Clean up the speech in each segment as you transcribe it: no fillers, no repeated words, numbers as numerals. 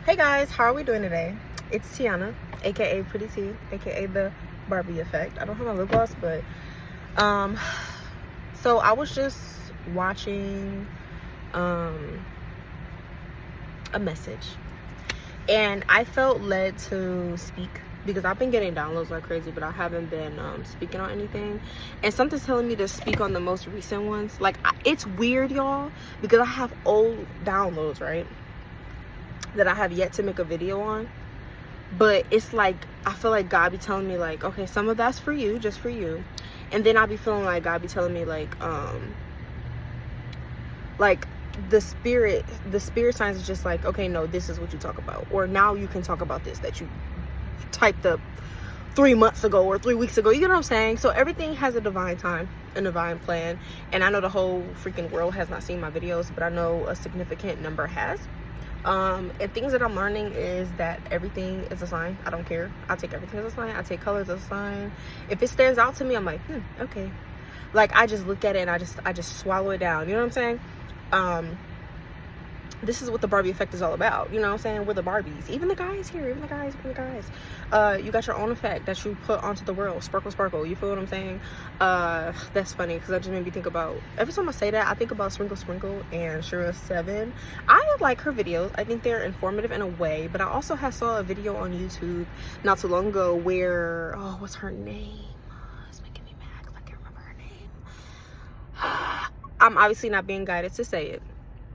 Hey guys, how are we doing today? It's Tiana, aka Pretty T, aka the Barbie Effect. I don't have my lip gloss, but so I was just watching a message, and I felt led to speak because I've been getting downloads like crazy, but I haven't been speaking on anything. And something's telling me to speak on the most recent ones. Like, it's weird, y'all, because I have old downloads, right, that I have yet to make a video on. But it's like, I feel like God be telling me, like, okay, some of that's for you, just for you. And then I'll be feeling like God be telling me, like the spirit signs is just like, okay, no, this is what you talk about, or now you can talk about this that you typed up 3 months ago or 3 weeks ago. You know what I'm saying? So everything has a divine time, a divine plan. And I know the whole freaking world has not seen my videos, but I know a significant number has. And things that I'm learning is that everything is a sign. I don't care. I take everything as a sign. I take colors as a sign. If it stands out to me, I'm like, okay. Like, I just look at it and I just swallow it down. You know what I'm saying? This is what the Barbie effect is all about. You know what I'm saying? We're the Barbies. Even the guys here. Even the guys. You got your own effect that you put onto the world. Sparkle, sparkle. You feel what I'm saying? That's funny because that just made me think about, every time I say that, I think about Sprinkle Sprinkle and Shura7. I like her videos. I think they're informative in a way, but I also saw a video on YouTube not too long ago where, oh, what's her name? It's making me mad because I can't remember her name. I'm obviously not being guided to say it.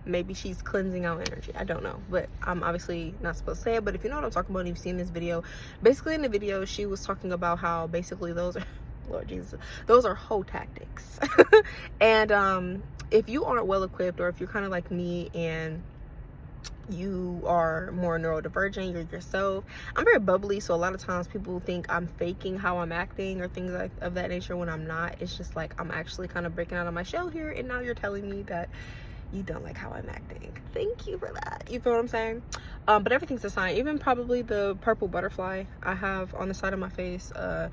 Maybe she's cleansing out energy. I don't know, but I'm obviously not supposed to say it. But if you know what I'm talking about, and you've seen this video, basically in the video she was talking about how basically those are Lord Jesus, those are hoe tactics. And if you aren't well equipped, or if you're kind of like me and you are more neurodivergent, you're yourself. I'm very bubbly, so a lot of times people think I'm faking how I'm acting or things like of that nature when I'm not. It's just like I'm actually kind of breaking out of my shell here, and now you're telling me that you don't like how I'm acting. Thank you for that. You feel what I'm saying? But everything's a sign. Even probably the purple butterfly I have on the side of my face. I'm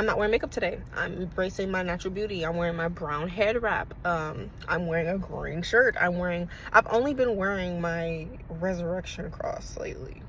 not wearing makeup today. I'm embracing my natural beauty. I'm wearing my brown head wrap. I'm wearing a green shirt. I've only been wearing my resurrection cross lately.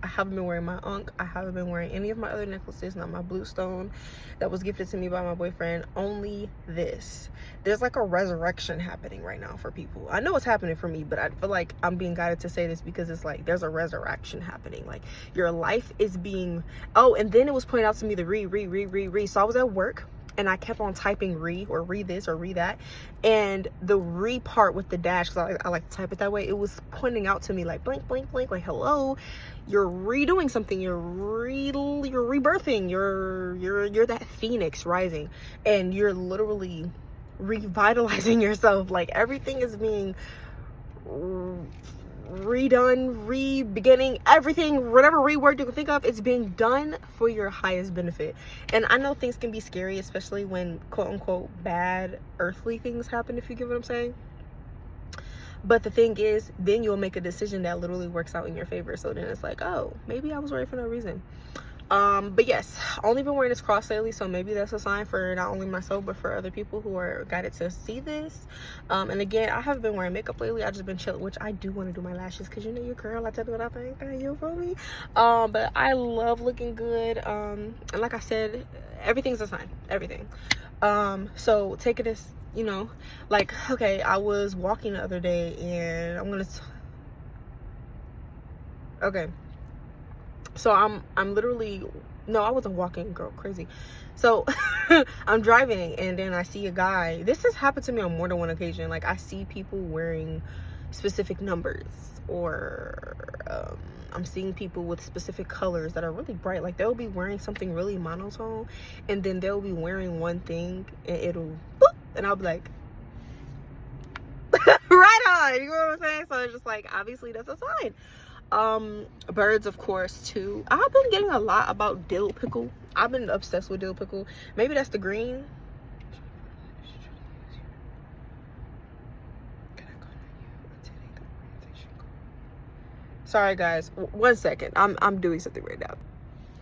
I haven't been wearing my Ankh. I haven't been wearing any of my other necklaces, not my blue stone that was gifted to me by my boyfriend. Only this. There's like a resurrection happening right now for people. I know it's happening for me, but I feel like I'm being guided to say this because it's like there's a resurrection happening. Like, your life is being, oh, and then it was pointed out to me the re. So I was at work and I kept on typing re this or re that, and the re part with the dash, because I like to type it that way, it was pointing out to me like blank, like, hello, you're redoing something, you're rebirthing, you're that phoenix rising, and you're literally revitalizing yourself. Like, everything is being redone, beginning, everything, whatever reword you can think of, it's being done for your highest benefit. And I know things can be scary, especially when quote unquote bad earthly things happen, if you get what I'm saying. But the thing is, then you'll make a decision that literally works out in your favor. So then it's like, oh, maybe I was worried for no reason. But yes, only been wearing this cross lately, so maybe that's a sign for not only myself but for other people who are guided to see this. And again, I haven't been wearing makeup lately. I just been chilling, which I do want to do my lashes because you know your girl, I tell you what I think, you feel me? But I love looking good. And like I said, everything's a sign, everything. So take it as, you know, like, okay, I was walking the other day and okay, so I'm literally, no, I wasn't walking, girl, crazy. So I'm driving and then I see a guy. This has happened to me on more than one occasion. Like, I see people wearing specific numbers, or I'm seeing people with specific colors that are really bright. Like, they'll be wearing something really monotone and then they'll be wearing one thing and it'll boop, and I'll be like, right on, you know what I'm saying? So it's just like, obviously that's a sign. Birds, of course, too. I've been getting a lot about dill pickle. I've been obsessed with dill pickle. Maybe that's the green. Sorry guys, 1 second. I'm doing something right now.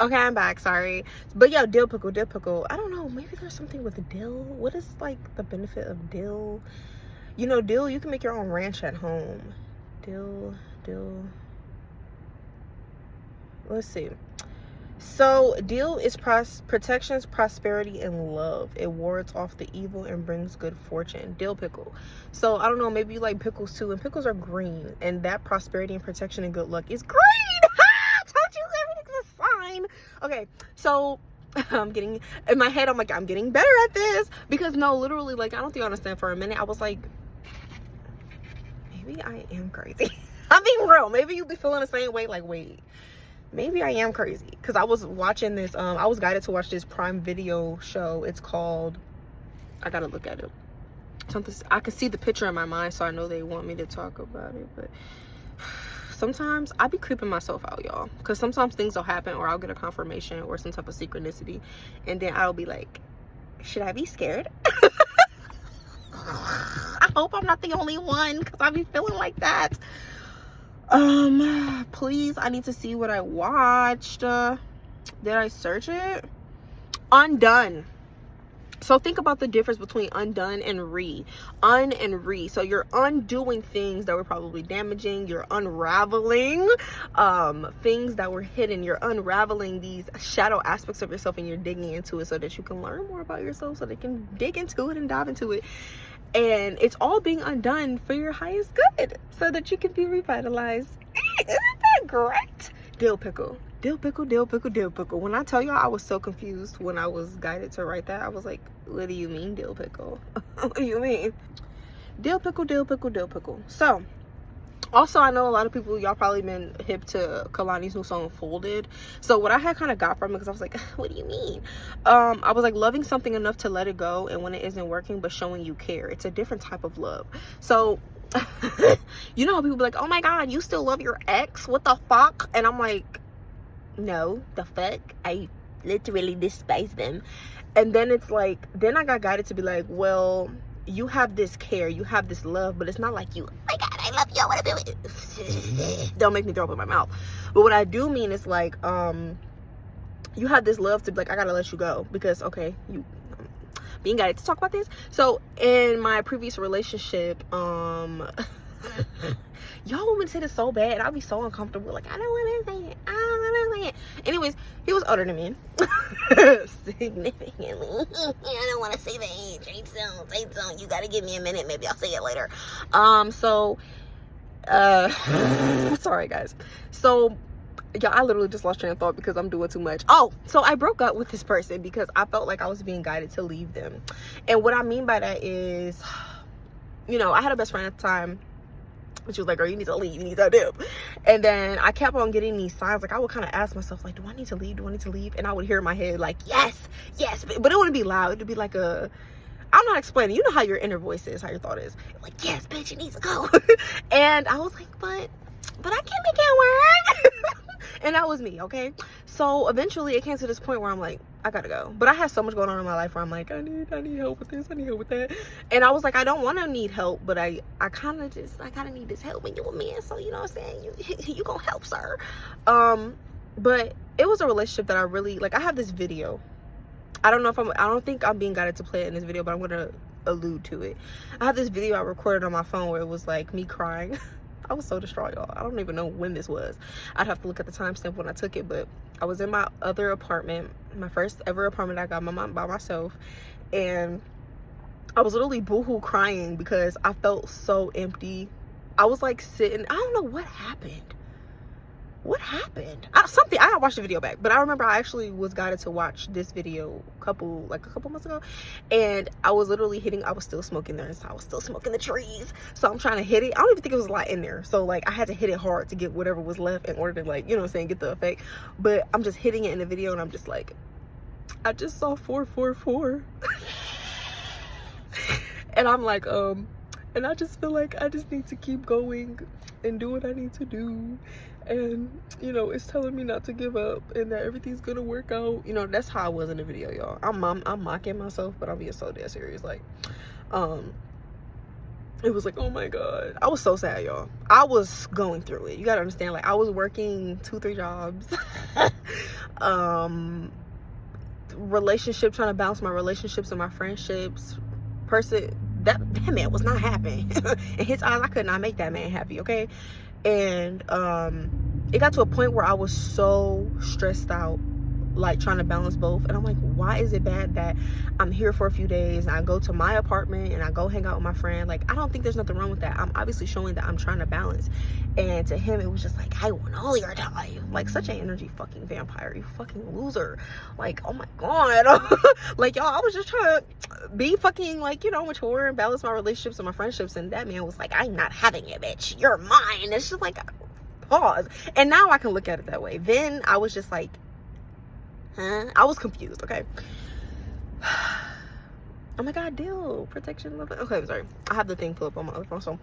Okay, I'm back, sorry. But yeah, dill pickle. I don't know, maybe there's something with the dill. What is like the benefit of dill? You know, dill, you can make your own ranch at home. Dill. let's see. So, deal is protections, prosperity, and love. It wards off the evil and brings good fortune. Dill pickle. So, I don't know, maybe you like pickles too, and pickles are green, and that prosperity and protection and good luck is green. I told you everything's a sign. Okay, so I'm getting, in my head, I'm like, I'm getting better at this, because no, literally, like, I don't think you understand. For a minute, I was like, maybe I am crazy. I'm being real. Maybe you be feeling the same way, like, wait, maybe I am crazy. Because I was watching this, I was guided to watch this Prime Video show. It's called, I gotta look at it. Something, I can see the picture in my mind, so I know they want me to talk about it. But sometimes I be creeping myself out, y'all. Because sometimes things will happen, or I'll get a confirmation or some type of synchronicity, and then I'll be like, should I be scared? I hope I'm not the only one, because I be feeling like that. Please, I need to see what I watched. Did I search it? Undone. So think about the difference between undone and re. Un and re. So you're undoing things that were probably damaging. You're unraveling things that were hidden. You're unraveling these shadow aspects of yourself, and you're digging into it so that you can learn more about yourself, so that you can dig into it and dive into it. And it's all being undone for your highest good, so that you can be revitalized. Isn't that great? Dill pickle. Dill pickle, dill pickle, dill pickle. When I tell y'all, I was so confused when I was guided to write that. I was like, what do you mean, dill pickle? What do you mean? Dill pickle, dill pickle, dill pickle. So, also, I know a lot of people, y'all probably been hip to Kalani's new song, Folded. So what I had kind of got from it, because I was like, what do you mean? I was like, loving something enough to let it go, and when it isn't working, but showing you care. It's a different type of love. So, you know how people be like, oh my God, you still love your ex? What the fuck? And I'm like, no, the fuck? I literally despise them. And then it's like, then I got guided to be like, well, you have this care, you have this love, but it's not like you, oh my God, I love you, I want to do it. Don't make me throw up in my mouth. But what I do mean is like, you have this love to be like, I gotta let you go, because okay, you being guided to talk about this. So in my previous relationship, y'all want me to say this so bad, I'll be so uncomfortable, like, I don't want to say it, I don't want to say it. Anyways, he was older than me. Significantly. I don't want to say the age. Ain't so. You gotta give me a minute, maybe I'll say it later. Sorry guys. So yeah, I literally just lost train of thought because I'm doing too much. Oh, so I broke up with this person because I felt like I was being guided to leave them. And what I mean by that is, you know, I had a best friend at the time. She was like, girl, you need to leave, you need to dip. And then I kept on getting these signs. Like, I would kind of ask myself, like, do I need to leave? Do I need to leave? And I would hear in my head, like, yes. But it wouldn't be loud. It would be like a, I'm not explaining. You know how your inner voice is, how your thought is. Like, yes, bitch, you need to go. And I was like, but I can't make it work. And that was me, okay? So eventually it came to this point where I'm like, I gotta go. But I had so much going on in my life where I'm like, I need help with this, I need help with that. And I was like, I don't want to need help, but I kind of need this help. And you a man, so you know what I'm saying, you gonna help, sir. But it was a relationship that I really like. I have this video. I don't think I'm being guided to play it in this video, but I'm gonna allude to it. I have this video I recorded on my phone where it was like me crying. I was so distraught, y'all. I don't even know when this was. I'd have to look at the timestamp when I took it, but I was in my other apartment, my first ever apartment I got by myself, and I was literally boohoo crying because I felt so empty. I was like sitting, I don't know what happened. I haven't watched the video back, but I remember I actually was guided to watch this video a couple months ago, and I was literally I was still smoking there, so I was still smoking the trees, so I'm trying to hit it. I don't even think it was a lot in there, so like I had to hit it hard to get whatever was left in order to, like, you know what I'm saying, get the effect. But I'm just hitting it in the video, and I'm just like, I just saw 444. And I'm like, and I just feel like I just need to keep going and do what I need to do. And, you know, it's telling me not to give up and that everything's gonna work out. You know, that's how I was in the video, y'all. I'm mocking myself, but I'm being so dead serious. Like, it was like, oh my God. I was so sad, y'all. I was going through it. You gotta understand, like, I was working 2-3 jobs. Relationship, trying to balance my relationships and my friendships. That man was not happy. In his eyes, I could not make that man happy, okay? And it got to a point where I was so stressed out, like trying to balance both. And I'm like, why is it bad that I'm here for a few days and I go to my apartment and I go hang out with my friend? Like, I don't think there's nothing wrong with that. I'm obviously showing that I'm trying to balance. And to him, it was just like, I want all your time. Like, such an energy fucking vampire, you fucking loser. Like, oh my god. Like, y'all, I was just trying to be fucking, like, you know, mature and balance my relationships and my friendships. And that man was like, I'm not having it, bitch, you're mine. It's just like, pause. And now I can look at it that way. Then I was just like, I was confused. Okay. Oh my god, deal protection. Okay, I'm sorry, I have the thing pulled up on my other phone. So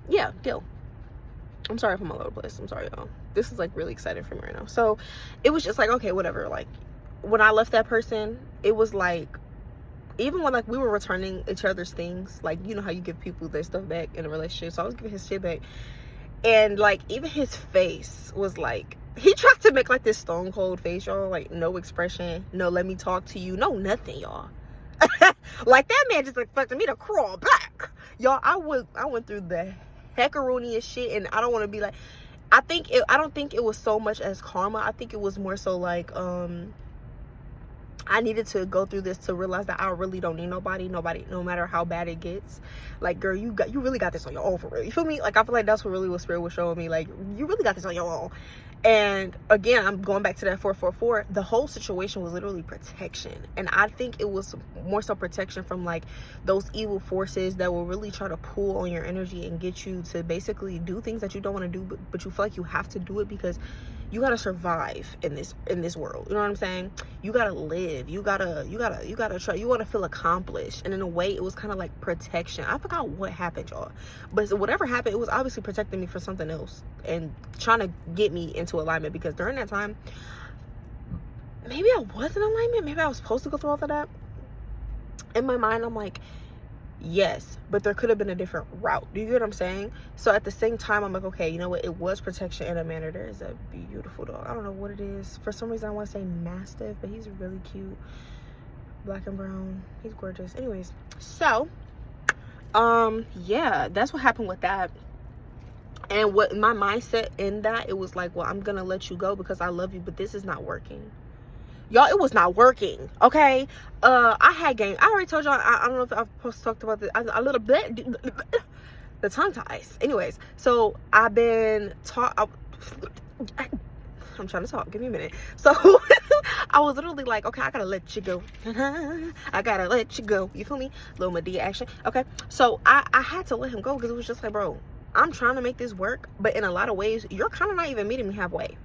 yeah, deal. I'm sorry if I'm all over the place. I'm sorry, y'all. This is like really exciting for me right now. So it was just like, okay, whatever. Like, when I left that person, it was like, even when like we were returning each other's things, like, you know how you give people their stuff back in a relationship. So I was giving his shit back, and like, even his face was like, he tried to make like this stone cold face, y'all. Like, no expression, no let me talk to you, no nothing, y'all. Like, that man just expected me to crawl back, y'all. I went through the heckaroniest shit, and I don't want to be like, I don't think it was so much as karma. I think it was more so like, I needed to go through this to realize that I really don't need nobody, no matter how bad it gets. Like, girl, you really got this on your own, for real. You feel me? Like, I feel like that's what really what Spirit was showing me. Like, you really got this on your own. And again, I'm going back to that 444. The whole situation was literally protection. And I think it was more so protection from like those evil forces that will really try to pull on your energy and get you to basically do things that you don't want to do, but you feel like you have to do it because you gotta survive in this world. You know what I'm saying? You gotta live. You gotta try. You want to feel accomplished. And in a way, it was kind of like protection. I forgot what happened, y'all, but whatever happened, it was obviously protecting me for something else and trying to get me into alignment. Because during that time, maybe I was in alignment. Maybe I was supposed to go through all of that. In my mind, I'm like, yes, but there could have been a different route. Do you get what I'm saying? So at the same time, I'm like, okay, you know what? It was protection in a manner. There is a beautiful dog. I don't know what it is. For some reason, I want to say Mastiff, but he's really cute. Black and brown. He's gorgeous. Anyways, so, yeah, that's what happened with that. And what my mindset in that, it was like, well, I'm going to let you go because I love you, but this is not working. Y'all, it was not working, okay? I had game. I already told y'all, I don't know if I've talked about this a little bit. The tongue ties. Anyways, so I've been I'm trying to talk. Give me a minute. So I was literally like, okay, I gotta let you go. I gotta let you go. You feel me? Little Medea action. Okay. So I had to let him go because it was just like, bro, I'm trying to make this work, but in a lot of ways, you're kind of not even meeting me halfway.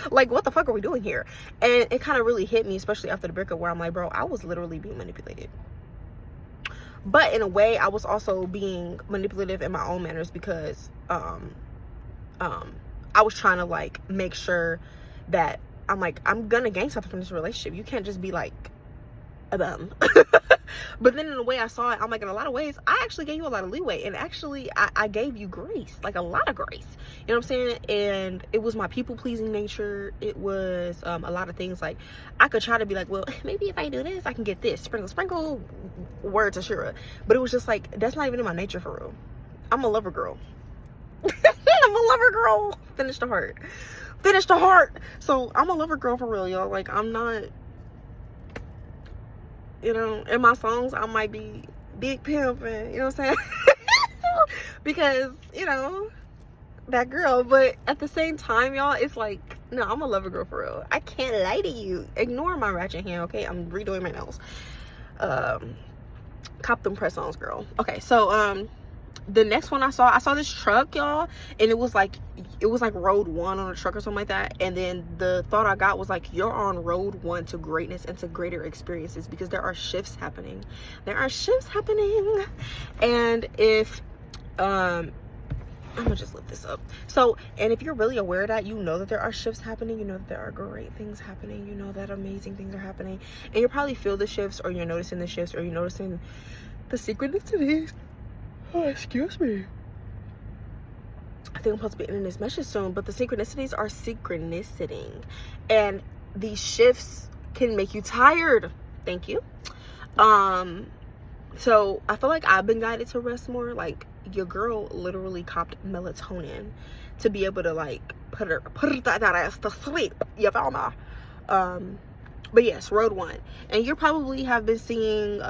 Like, what the fuck are we doing here? And it kind of really hit me, especially after the breakup, where I'm like, bro, I was literally being manipulated. But in a way, I was also being manipulative in my own manners because I was trying to like make sure that I'm like, I'm gonna gain something from this relationship. You can't just be like a bum. But then in a way I saw it, I'm like, in a lot of ways, I actually gave you a lot of leeway. And actually, I gave you grace, like a lot of grace. You know what I'm saying? And it was my people-pleasing nature. It was a lot of things. Like, I could try to be like, well, maybe if I do this, I can get this. Sprinkle, word to Shira. But it was just like, that's not even in my nature for real. I'm a lover girl. I'm a lover girl. Finish the heart. So I'm a lover girl for real, y'all. Like, I'm not... You know, in my songs, I might be big pimping, you know what I'm saying? Because, you know, that girl. But at the same time, y'all, it's like, no, I'm a lover girl for real. I can't lie to you. Ignore my ratchet hand, okay? I'm redoing my nails. Cop them press-ons, girl. Okay, so, the next one I saw this truck, y'all, and it was like road 1 on a truck or something like that. And then the thought I got was like, you're on road 1 to greatness and to greater experiences, because there are shifts happening. And if I'm gonna just lift this up. So, and if you're really aware of that, you know that there are shifts happening, you know that there are great things happening, you know that amazing things are happening, and you probably feel the shifts, or you're noticing the shifts, or you're noticing the synchronicities. Oh, excuse me. I think I'm supposed to be ending this message soon, but the synchronicities are synchronicity. And these shifts can make you tired. Thank you. So I feel like I've been guided to rest more. Like, your girl literally copped melatonin to be able to like put that ass to sleep. You feel me? But yes, road one. And you probably have been seeing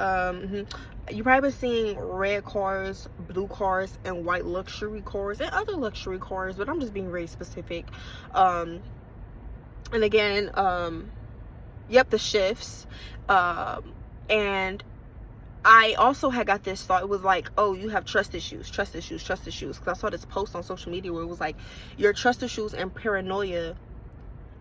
you probably been seeing red cars, blue cars, and white luxury cars, and other luxury cars, but I'm just being very specific. And again, yep, the shifts. And I also had got this thought. It was like, oh, you have trust issues. Because I saw this post on social media where it was like, your trust issues and paranoia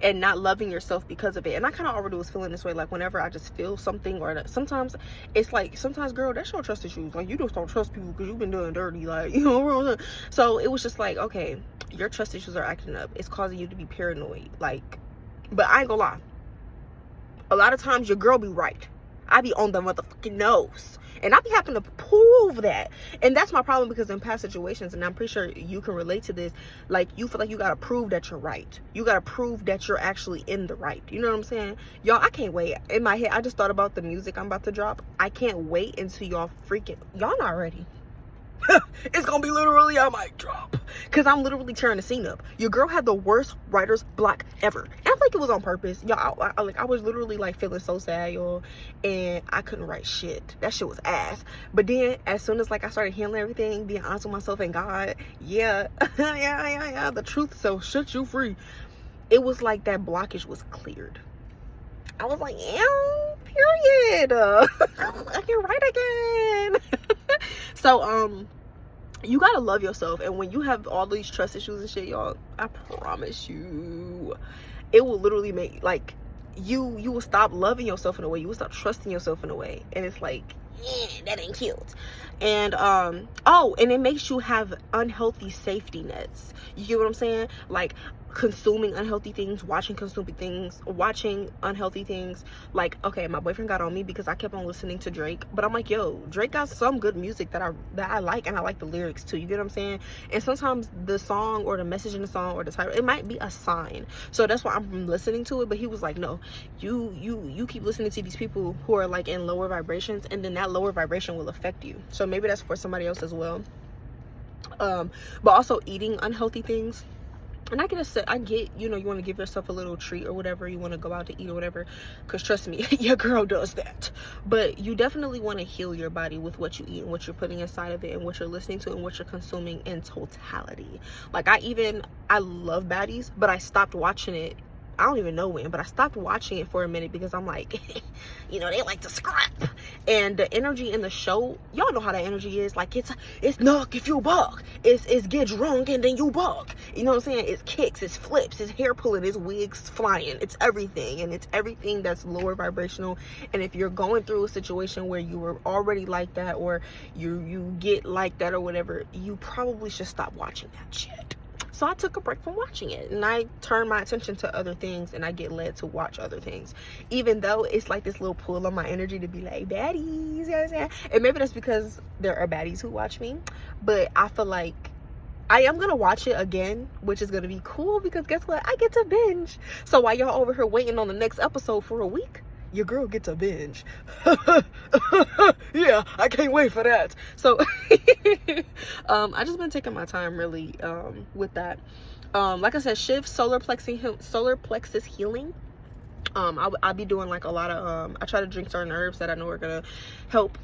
and not loving yourself because of it. And I kind of already was feeling this way, like whenever I just feel something, or that sometimes it's like, sometimes, girl, that's your trust issues. Like, you just don't trust people because you've been doing dirty, like, you know. So it was just like, okay, your trust issues are acting up. It's causing you to be paranoid. Like, but I ain't gonna lie, a lot of times your girl be right. I be on the motherfucking nose, and I be having to prove that. And that's my problem, because in past situations, and I'm pretty sure you can relate to this, like, you feel like you gotta prove that you're right. You gotta prove that you're actually in the right. You know what I'm saying? Y'all, I can't wait. In my head, I just thought about the music I'm about to drop. I can't wait until y'all not ready. It's gonna be literally a mic drop, because I'm literally tearing the scene up. Your girl had the worst writer's block ever, and I feel like it was on purpose, y'all. I was literally like feeling so sad, y'all, and I couldn't write shit. That shit was ass. But then as soon as like I started healing everything, being honest with myself and God, yeah, yeah, the truth shall set you free. It was like that blockage was cleared. I was like, ew, period. I can write again. So you gotta love yourself, and when you have all these trust issues and shit, y'all, I promise you, it will literally make, like, you will stop loving yourself in a way, you will stop trusting yourself in a way, and it's like, that ain't cute. And oh, and it makes you have unhealthy safety nets. You get what I'm saying? Like, consuming unhealthy things, watching unhealthy things. Like, okay, my boyfriend got on me because I kept on listening to Drake, but I'm like, yo, Drake got some good music that I like, and I like the lyrics too. You get what I'm saying? And sometimes the song or the message in the song or the title, it might be a sign. So that's why I'm listening to it. But he was like, no, you keep listening to these people who are like in lower vibrations, and then that lower vibration will affect you. So maybe that's for somebody else as well. But also eating unhealthy things. And I get, you know, you want to give yourself a little treat or whatever, you want to go out to eat or whatever, because trust me, your girl does that. But you definitely want to heal your body with what you eat and what you're putting inside of it and what you're listening to and what you're consuming in totality. Like, I love baddies, but I stopped watching it. I don't even know when, but I stopped watching it for a minute because I'm like, you know, they like to scrap. And the energy in the show, y'all know how that energy is. Like, it's knock if you buck. It's get drunk and then you buck. You know what I'm saying? It's kicks, it's flips, it's hair pulling, it's wigs flying. It's everything. And it's everything that's lower vibrational. And if you're going through a situation where you were already like that, or you get like that or whatever, you probably should stop watching that shit. So I took a break from watching it, and I turned my attention to other things, and I get led to watch other things, even though it's like this little pull on my energy to be like, baddies, you know what I'm saying? And maybe that's because there are baddies who watch me, but I feel like I am gonna watch it again, which is gonna be cool, because guess what? I get to binge. So while y'all over here waiting on the next episode for a week, your girl gets a binge. Yeah, I can't wait for that. So I just been taking my time really with that. Like I said, shift, solar plexus healing. I'll be doing like a lot of I try to drink certain herbs that I know are gonna help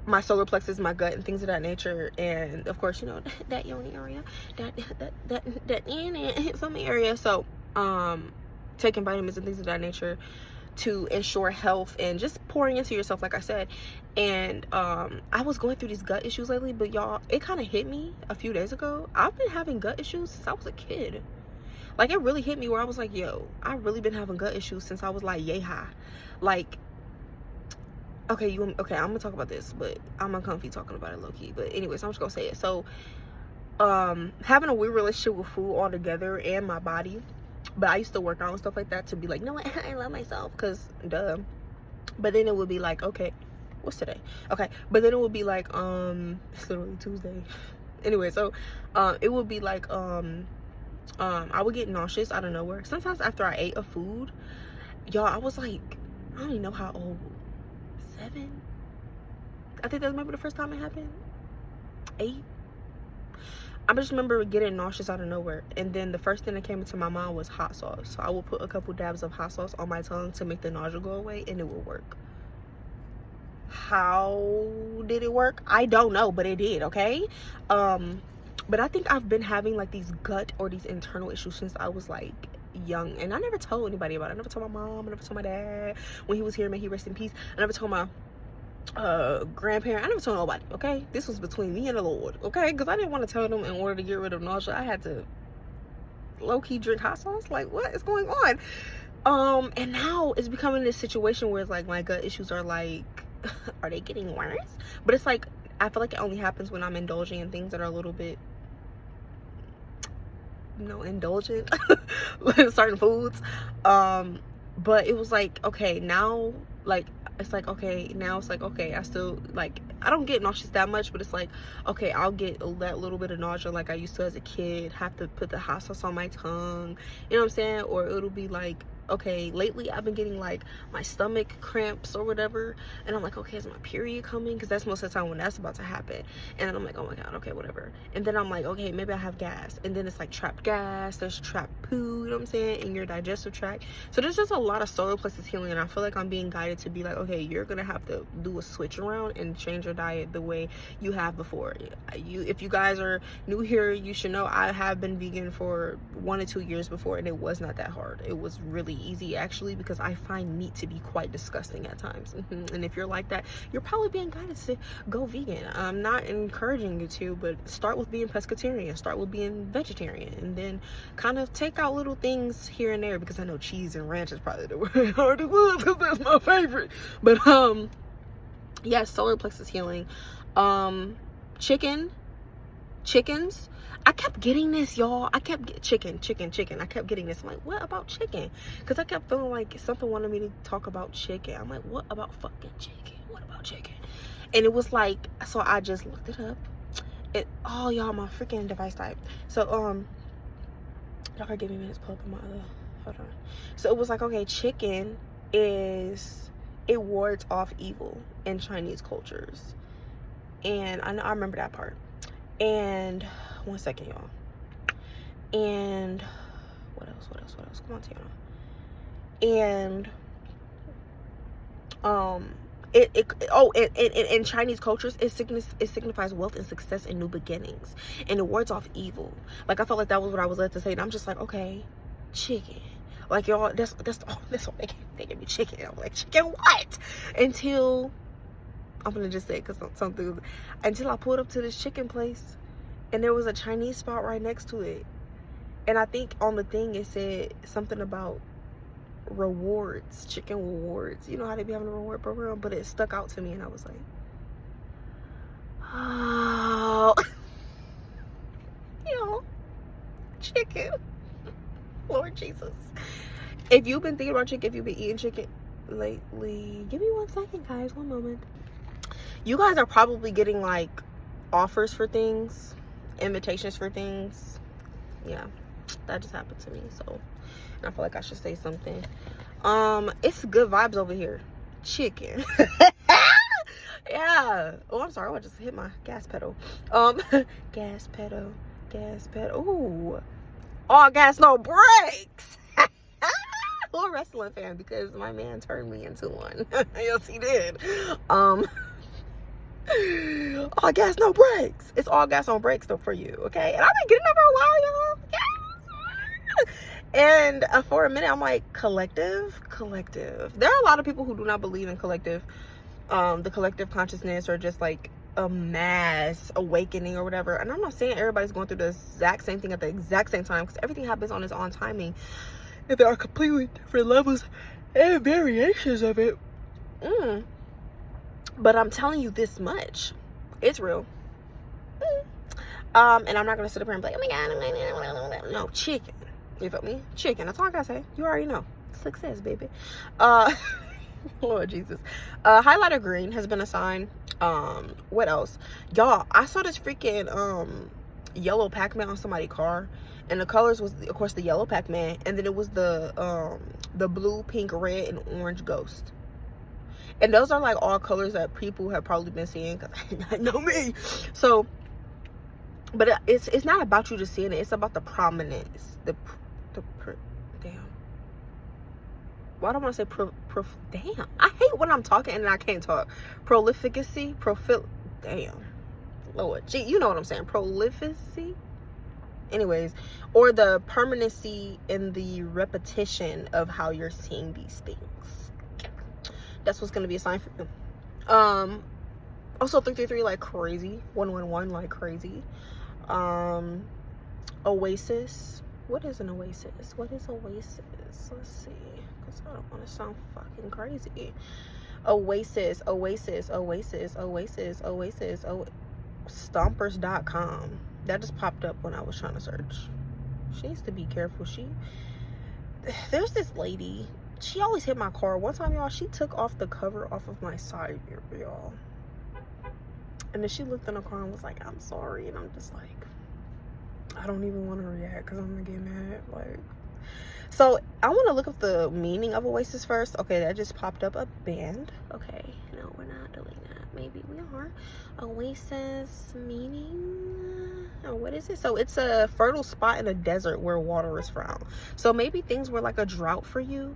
my solar plexus, my gut, and things of that nature. And of course, you know, that yoni area, that some area. So taking vitamins and things of that nature to ensure health, and just pouring into yourself, like I said. And I was going through these gut issues lately, but y'all, it kind of hit me a few days ago. I've been having gut issues since I was a kid. Like, it really hit me where I was like, yo, I've really been having gut issues since I was like yay high. Like, okay, I'm gonna talk about this, but I'm uncomfy talking about it low-key. But anyways, I'm just gonna say it. So having a weird relationship with food altogether and my body. But I used to work out and stuff like that to be like, no, I love myself, because duh. But then it would be like, okay, what's today? Okay, but then it would be like, it's literally Tuesday. Anyway, so it would be like, I would get nauseous out of nowhere. Sometimes after I ate a food, y'all, I was like, I don't even know how old, 7? I think that's maybe the first time it happened. 8. I just remember getting nauseous out of nowhere, and then the first thing that came into my mind was hot sauce. So I would put a couple dabs of hot sauce on my tongue to make the nausea go away, and it would work. How did it work? I don't know, but it did. Okay. But I think I've been having like these gut or these internal issues since I was like young, and I never told anybody about it. I never told my mom, I never told my dad when he was here, may he rest in peace. I never told my grandparent. I never told nobody. Okay, this was between me and the Lord. Okay, because I didn't want to tell them in order to get rid of nausea I had to low-key drink hot sauce. Like, what is going on? And now it's becoming this situation where it's like my gut issues are like are they getting worse? But it's like I feel like it only happens when I'm indulging in things that are a little bit, you know, indulgent with certain foods. But it was like, okay, now, like, it's like, okay, now it's like, okay, I still, like, I don't get nauseous that much, but it's like, okay, I'll get that little bit of nausea like I used to as a kid, have to put the hot sauce on my tongue, you know what I'm saying? Or it'll be like, okay, lately I've been getting like my stomach cramps or whatever, and I'm like, okay, is my period coming? Because that's most of the time when that's about to happen. And then I'm like, oh my god, okay, whatever. And then I'm like, okay, maybe I have gas. And then it's like trapped gas, there's trapped poo, you know what I'm saying, in your digestive tract. So there's just a lot of solar plexus healing, and I feel like I'm being guided to be like, okay, you're gonna have to do a switch around and change your diet the way you have before. If you guys are new here, you should know I have been vegan for 1 to 2 years before, and it was not that hard. It was really easy actually, because I find meat to be quite disgusting at times. And if you're like that, you're probably being guided to go vegan. I'm not encouraging you to, but start with being pescatarian, start with being vegetarian, and then kind of take out little things here and there, because I know cheese and ranch is probably the hardest one because that's my favorite. But yeah, solar plexus healing. Chickens, I kept getting this, y'all. I kept getting chicken. I kept getting this. I'm like, what about chicken? Because I kept feeling like something wanted me to talk about chicken. I'm like, what about fucking chicken? What about chicken? And it was like, so I just looked it up. Oh, y'all, my freaking device died. So, y'all gotta give me a minute to pull up my other, hold on. So it was like, okay, chicken it wards off evil in Chinese cultures. And I remember that part. And 1 second, y'all. And what else? Come on, Tiana. And in Chinese cultures, it signifies wealth and success and new beginnings, and it wards off evil. Like, I felt like that was what I was led to say, and I'm just like, okay, chicken. Like, y'all, that's all they give me chicken. I'm like, chicken what? Until I'm gonna just say it because something, until I pulled up to this chicken place, and there was a Chinese spot right next to it, and I think on the thing it said something about rewards, chicken rewards. You know how they be having a reward program, but it stuck out to me, and I was like, oh, you know, chicken. Lord Jesus. If you've been thinking about chicken, if you've been eating chicken lately, give me 1 second, guys, 1 moment. You guys are probably getting like offers for things, invitations for things. Yeah, that just happened to me. So I feel like I should say something. It's good vibes over here. Chicken. Yeah. Oh, I'm sorry. I just hit my gas pedal. Gas pedal. Ooh. All gas, no brakes. Or a wrestling fan, because my man turned me into one. Yes, he did. All gas, no brakes. It's all gas on brakes though for you, okay? And I've been getting that for a while, y'all. Yes. And for a minute, I'm like, collective. There are a lot of people who do not believe in collective, the collective consciousness, or just like a mass awakening or whatever. And I'm not saying everybody's going through the exact same thing at the exact same time, because everything happens on its own timing. And there are completely different levels and variations of it. But I'm telling you this much, it's real. And I'm not gonna sit up here and be like, oh my god, no, chicken. You feel me? Chicken. That's all I gotta say. You already know. Success, baby. Lord Jesus. Highlighter green has been assigned. What else? Y'all, I saw this freaking yellow Pac-Man on somebody's car. And the colors was, of course, the yellow Pac-Man, and then it was the blue, pink, red, and orange ghost. And those are like all colors that people have probably been seeing, because I know me. So But it's not about you just seeing it. It's about the prominence. Damn. Why do I want to say damn? I hate when I'm talking and I can't talk. Prolificacy, damn. Lord, gee, you know what I'm saying? Prolificacy. Anyways, or the permanency and the repetition of how you're seeing these things. That's what's gonna be a sign for you. Also 333 like crazy. 111 like crazy. Oasis. What is an oasis? What is oasis? Let's see, because I don't want to sound fucking crazy. Oasis. Stompers.com. That just popped up when I was trying to search. She needs to be careful. There's this lady, she always hit my car. One time, y'all, she took off the cover off of my side mirror, y'all. And then she looked in the car and was like, I'm sorry. And I'm just like, I don't even want to react because I'm gonna get mad. Like, so I want to look up the meaning of oasis first. Okay, that just popped up, a band. Okay, no, we're not doing that. Maybe we are. Oasis meaning, oh, what is it? So it's a fertile spot in a desert where water is found. So maybe things were like a drought for you,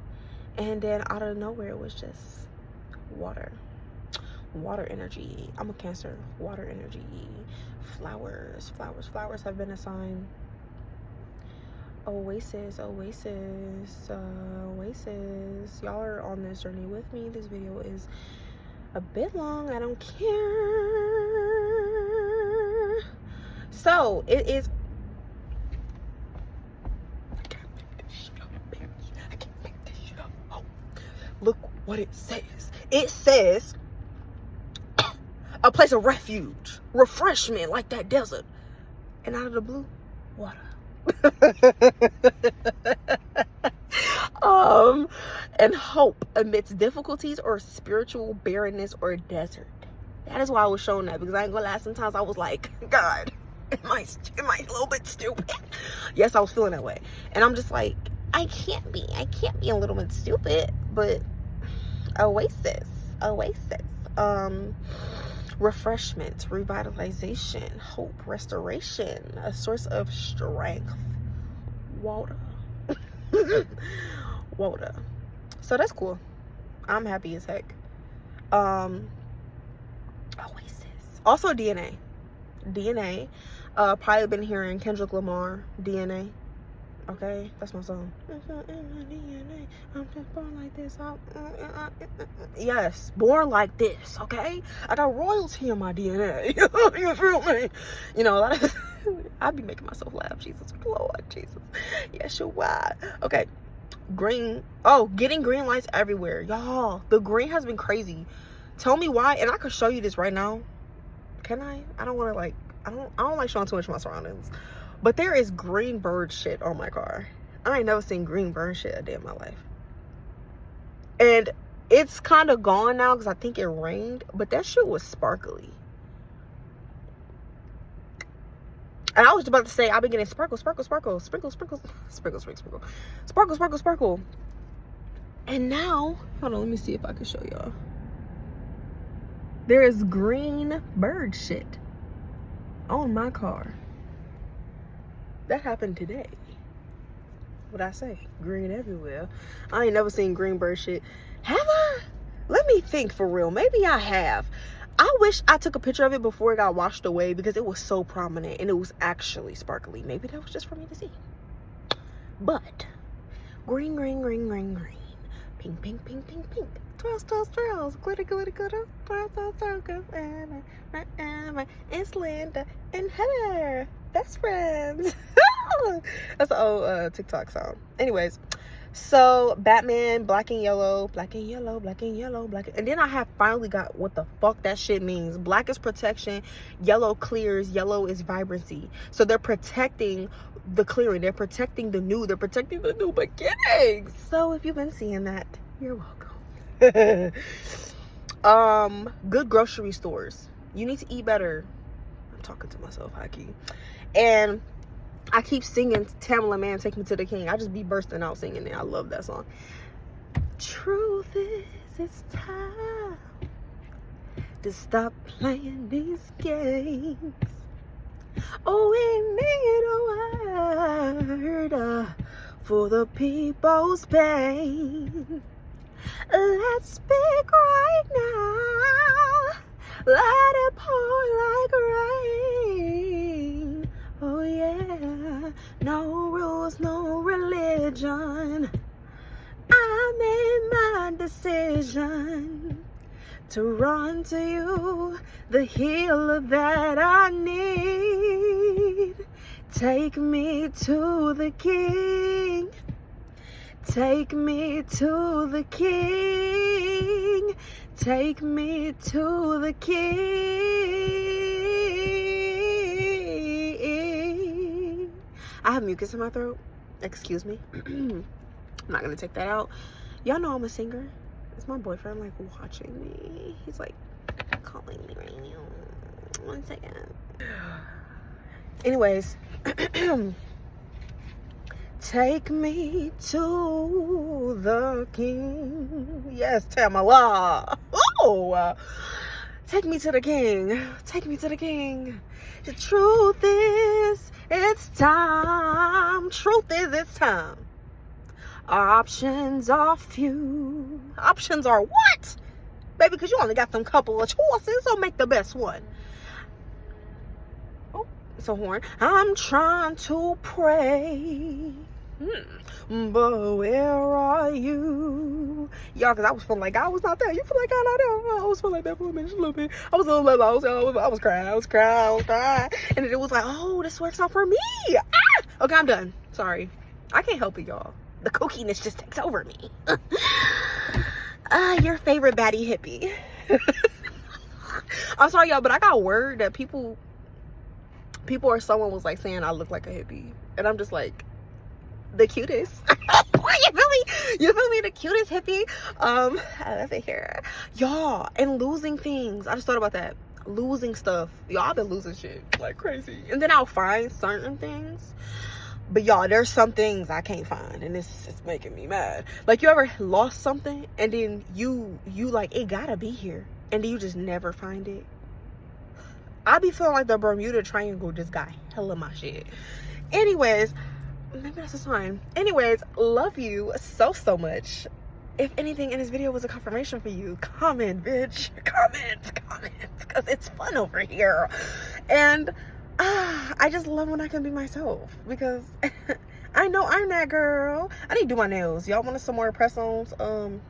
and then out of nowhere it was just water energy. I'm a Cancer. Water energy. Flowers have been a sign. Oasis. Y'all are on this journey with me. This video is a bit long. I don't care. So it is. I can't make this shit up, bitch. I can't make this shit up. Oh, look what it says. It says a place of refuge, refreshment, like that desert, and out of the blue, water. And hope amidst difficulties or spiritual barrenness or desert. That is why I was showing that, because I ain't gonna lie, sometimes I was like, God, am I a little bit stupid? Yes, I was feeling that way, and I'm just like, I can't be a little bit stupid. But oasis, refreshment, revitalization, hope, restoration, a source of strength, water. Water. So that's cool. I'm happy as heck. Oasis. Also DNA. Probably been hearing Kendrick Lamar, DNA. Okay, that's my song. I'm just born like this. Yes, born like this. Okay, I got royalty in my DNA. You feel me? You know, I be making myself laugh. Jesus, Lord, Jesus. Yes, you're wild. Okay, green. Oh, getting green lights everywhere, y'all. The green has been crazy. Tell me why, and I could show you this right now. Can I? I don't want to like. I don't like showing too much of my surroundings. But there is green bird shit on my car. I ain't never seen green bird shit a day in my life. And it's kind of gone now because I think it rained. But that shit was sparkly. And I was about to say, I've been getting sparkle. And now, hold on, let me see if I can show y'all. There is green bird shit on my car. That happened today. What I say? Green everywhere. I ain't never seen green bird shit. Have I? Let me think for real. Maybe I have. I wish I took a picture of it before it got washed away because it was so prominent and it was actually sparkly. Maybe that was just for me to see. But green. Pink. 12. Glitter. It's Linda and Heather. Best friends. That's an old TikTok song. Anyways, so Batman, black and yellow. And then I have finally got what the fuck that shit means. Black is protection, yellow clears, yellow is vibrancy. So they're protecting the clearing, they're protecting the new, they're protecting the new beginnings. So if you've been seeing that, you're welcome. Good grocery stores. You need to eat better. I'm talking to myself, high key. And I keep singing Tamala Man, Take Me to the King. I just be bursting out singing it. I love that song. Truth is, it's time to stop playing these games. Oh, we need a word for the people's pain. Let's speak right now. Let it pour like rain. Oh yeah. No rules, no religion. I made my decision to run to you, the healer that I need. Take me to the King. Take me to the King. Take me to the King. I have mucus in my throat. Excuse me. I'm not gonna take that out. Y'all know I'm a singer. It's my boyfriend like watching me. He's like calling me right now. 1 second. Anyways. Take me to the King. Yes, Tamala. Oh, take me to the King. Take me to the King. The truth is, it's time. Truth is, it's time. Our options are few. Options are what? Baby, because you only got them couple of choices, so make the best one. Oh, it's a horn. I'm trying to pray. But where are you? Y'all, because I was feeling like I was not there. You feel like I'm not there. I was feeling like that for a minute, just a little bit. I was crying. And then it was like, oh, this works out for me. Ah! Okay, I'm done. Sorry. I can't help it, y'all. The kookiness just takes over me. Your favorite baddie hippie. I'm sorry, y'all, but I got word that people or someone was like saying I look like a hippie. And I'm just like, the cutest. You feel me? The cutest hippie. I love it here. Y'all, and losing things. I just thought about that. Losing stuff. Y'all, I've been losing shit like crazy. And then I'll find certain things. But y'all, there's some things I can't find, and it's making me mad. Like, you ever lost something and then you like, it gotta be here, and then you just never find it? I be feeling like the Bermuda Triangle just got hella my shit. Anyways, maybe that's a sign. Anyways, love you so much. If anything in this video was a confirmation for you, comment, bitch. Comment, because it's fun over here. And I just love when I can be myself, because I know I'm that girl. I need to do my nails. Y'all want some more press-ons and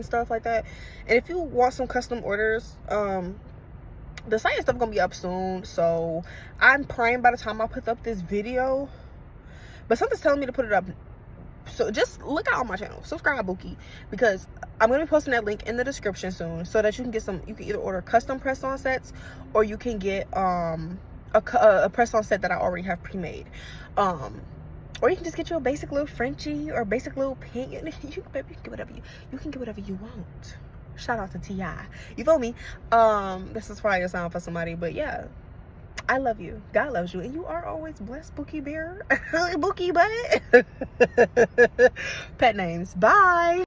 stuff like that? And if you want some custom orders, the site and stuff gonna be up soon, so I'm praying by the time I put up this video. But something's telling me to put it up, so just look out on my channel, subscribe, Bookie, because I'm gonna be posting that link in the description soon, so that you can get some. You can either order custom press-on sets, or you can get a press-on set that I already have pre-made, or you can just get you a basic little Frenchie or basic little pink. You can get whatever you want. Shout out to T.I. You feel me? This is probably a sound for somebody, but yeah, I love you. God loves you, and you are always blessed, Bookie Bear. Bookie Butt. Pet names. Bye.